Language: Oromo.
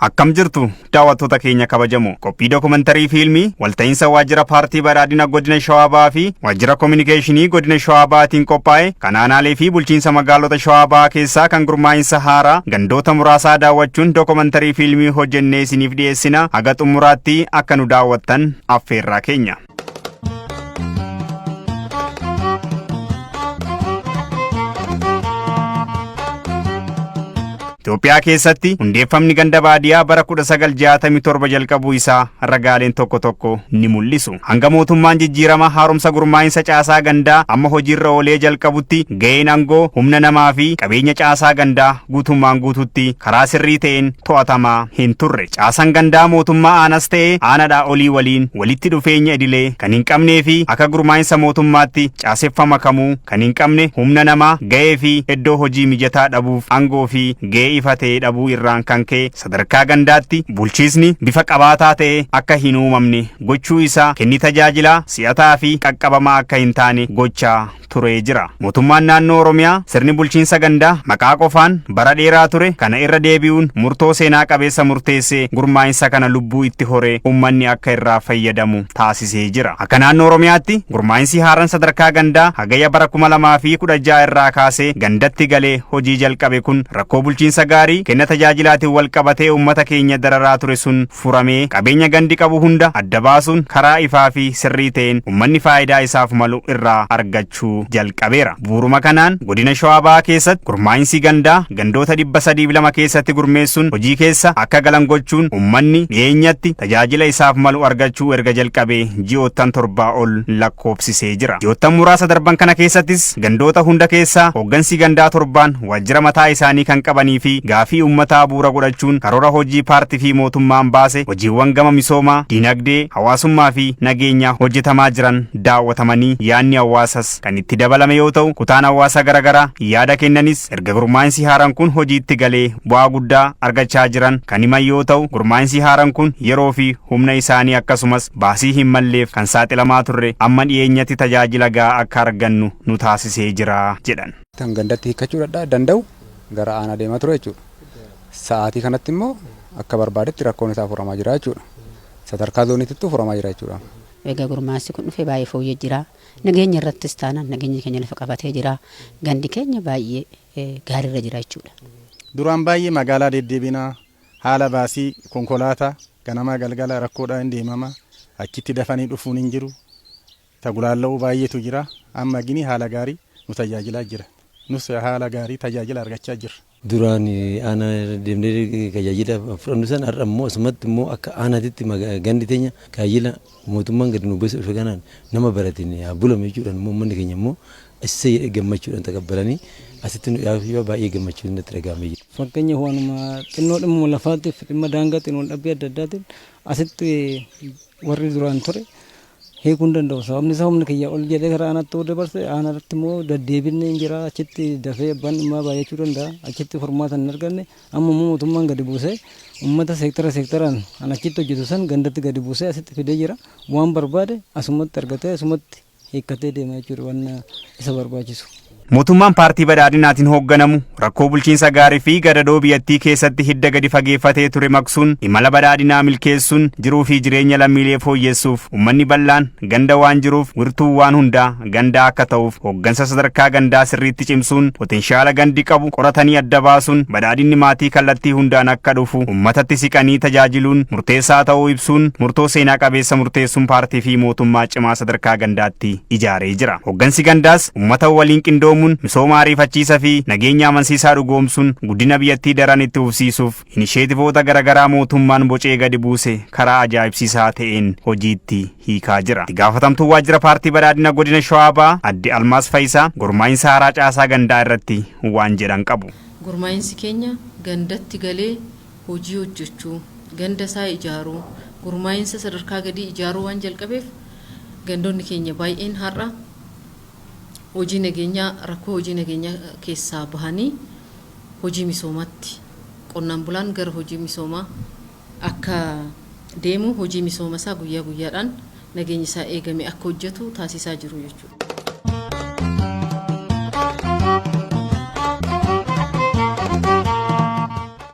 Akkam jirtu daawwattoota keenya kabajamoo qophii dookumentarii fiilmii walta'iinsa waajjira paartii badhaadhina godina Shawaa Bahaa fi waajjira kominikeeshinii godina Shawaa Bahaatiin qophaa'e kan aanaalee fi bulchiinsa magaalota Shawaa Bahaa keessaa kan gurmaa'insa haaraa gandoota muraasaa daawwachuun dookumentarii fiilmii hojjennee isiniif dhiyeessina. Haga xumuraatti akka nu daawwattan affeerraa keenya. Itoophiyaa keessatti hundeeffamni ganda baadiyaa bara 1967 jalqabuu isaa ragaaleen tokko tokko ni mul'isu. Hanga mootummaan jijjiirama haaromsa gurmaa'insa caasaa gandaa amma hojiirra oolee jalqabutti ga'een aangoo humna namaa fi qabeenya caasaa gandaa guutummaan guututti karaa sirrii ta'een to'atamaa hin turre. Caasaan gandaa mootummaa aanas ta'ee aanadhaa olii waliin walitti dhufeenya idilee kan hin qabnee fi akka gurmaa'insa mootummaatti caaseffama kamuu kan hin qabne humna namaa ga'ee fi iddoo hojii mijataa dhabuuf aangoo fi ga'ee ifatee dhabuu irraan kan ka'e sadarkaa gandaatti bulchiisni bifa qabaataa ta'e akka hin uumamne gochuu isaa kenni tajaajilaa si'ataa fi qaqqabamaa akka hin taane gochaa turee jira. Mootummaan naannoo Oromiyaa sirni bulchiinsa gandaa maqaa qofaan bara dheeraa ture kana irra deebi'uun murtoo seenaa qabeessa murteessee gurmaa'insa kana lubbuu itti horee uummanni akka irraa fayyadamu taasisee jira. Akka naannoo Oromiyaatti gurmaa'insi haaraan sadarkaa gandaa hagaya bara 2016 irraa kaasee gandatti galee hojii jalqabe kun rakkoo bulchiinsa gaarii kenna tajaajilaatiin wal qabatee uummata keenya dararaa ture sun furamee qabeenya gandi qabu hunda adda baasuun karaa ifaa fi sirrii ta'een uummanni faayidaa isaaf malu irraa argachuu jalqabeera. Bu'uuruma kanaan godina Shawaa Bahaa keessatti gurmaa'insi gandaa gandoota 302 keessatti gurmeessuun hojii keessa akka galan gochuun uummanni dhiyeenyatti tajaajila isaaf malu argachuu erga jalqabee ji'oottan 7 ol lakkoofsisee jira. Ji'oottan muraasa darban kana keessattis gandoota hunda keessaa hooggansi gandaa 7 waajjira mataa isaanii kan qabanii fi gaafii uummataa bu'uura godhachuun karoora hojii paartii fi mootummaan baase hojiiwwan gama misoomaa, diinagdee, hawaasummaa fi nageenyaa hojjetamaa jiran daawwatamanii yaadni hawaasas kan itti dabalame yoo ta'u kutaan hawaasa garaagaraa yaada kennanis erga gurmaa'insi haaraan kun hojiitti galee bu'aa guddaa argachaa jiran kan himan yoo ta'u gurmaa'insi haaraan kun yeroo fi humna isaanii akkasumas baasii hin malleef kan saaxilamaa turre amma dhiyeenyatti tajaajila gahaa akka argannu nu taasisee jira jedhan. Kan gandatti hiikkachuu danda'u gara aanaa deemaa ture jechuudha. Sa'aatii kanatti immoo akka barbaadetti rakkoon isaa furamaa jira jechuudha. Sadarkaa zooniitti furamaa jira jechuudha. Egaa gurmaa'insi kun dhufee baay'ee fooyyee jira. Nageenya irrattis taanaan nageenyi keenya lafa qabatee jira. Gandi keenya baay'ee gaariirra jira jechuudha. Duraan baay'ee magaalaa deddeebinaa haala baasii konkolaataa ganamaa galgala rakkoodhaan deemama achitti dafanii dhufuun hin jiru. Tagulaalla'uu baay'eetu jira. Amma gini haala gaarii nu tajaajilaa jira. Nus haala gaarii tajaajila argachaa jirra. Duraan aanaa deemnee tajaajila fudhannu san har'a immoo asumatti immoo akka aanaatitti gandi teenya tajaajila mootummaan gadi nu beessa dhufe kanaan nama baratiin bulame jechuudhaan immoo uummanni keenya immoo isa gammachuudhaan taqabbalanii asitti nu baay'ee gammachuun natti dhaga'amee jira. Fakkeenya waanuma xinnoo dhimma lafaatiif dhimma daangaa xinnoo dhabbii adda addaatiin asitti warri duraan ture hiikuu danda'u. Sababni isaa humna kiyya ol jedhee karaa aanaatti yoo dabarse aanaatti immoo deddeebinni hin jira. Achitti dafee abbaan dhimmaa baay'achuu danda'a. Achitti furmaata hin arganne amma immoo mootummaan gadi buusee uummata seektaraan an achitti hojjetu san gandatti gadi buusee asitti fidee jira. Waan barbaade asumatti argatee asumatti hiikkatee deema jechuudha waan isa barbaachisu. Mootummaan paartii badhaadhinaatiin hoogganamu rakkoo bulchiinsa gaarii fi gadadoo biyyattii keessatti hidda gadi fageeffatee ture maqsuun imala badhaadhinaa milkeessuun jiruu fi jireenya lammiilee fooyyessuuf uummanni bal'aan ganda waan jiruuf wirtuu waan hundaa gandaa akka ta'uuf hooggansa sadarkaa gandaa sirriitti cimsuun potenshaala gandi qabu qoratanii adda baasuun badhaadhinni maatii kallattii hundaan akka dhufu uummatatti siqanii tajaajiluun murteessaa ta'uu ibsuun murtoo seenaa qabeessa murteessuun paartii fi mootummaa cimaa sadarkaa gandaatti ijaaree jira. Hooggansi gandaas uummata waliin qindoomu misooma ariifachiisaa fi nageenya amansiisaa dhugoomsuun guddina biyyattii daran itti fufsiisuuf inisheetivoota garaagaraa mootummaan bocee gadi buuse karaa ajaa'ibsiisaa ta'een hojiitti hiikaa jira. Itti gaafatamtuu waajjira paartii badhaadhina godina Shawaa Bahaa adde Almaas Fayisaa gurmaa'insa haaraa caasaa gandaa irratti waan jedhan qabu. Gurmaa'insi keenya gandatti galee hojii hojjechuu, ganda isaa ijaaruu, gurmaa'insa sadarkaa gadii ijaaruu waan jalqabeef gandoonni keenya baay'een har'a hojii nageenyaa rakkoo hojii nageenyaa keessaa bahanii hojii misoomaatti qonnaan bulaan gara hojii misoomaa akka deemu hojii misoomaa isaa guyyaa guyyaadhaan nageenya isaa eegame akka hojjetu taasisaa jiru jechuudha.